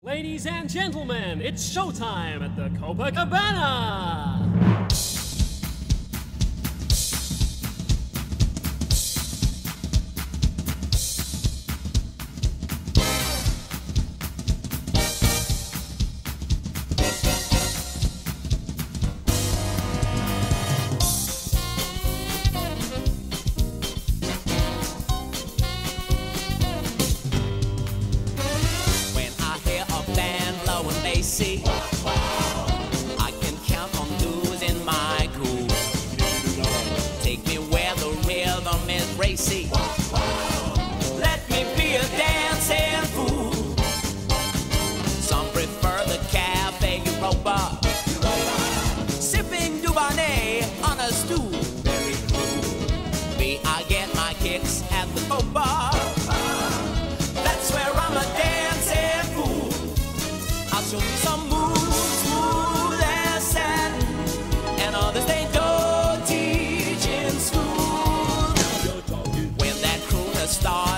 Ladies and gentlemen, it's showtime at the Copacabana! See, I can count on losing my cool. Take me where the rhythm is racy. Let me be a dancing fool. Some prefer the Cafe Europa, sipping Dubonnet on a stool. Very cool. Me, I get my kicks at the Faux Bar. That's where I'm a dancing fool. I'll show you some moves, smooth and sad, and others they don't teach in school. When that crooner starts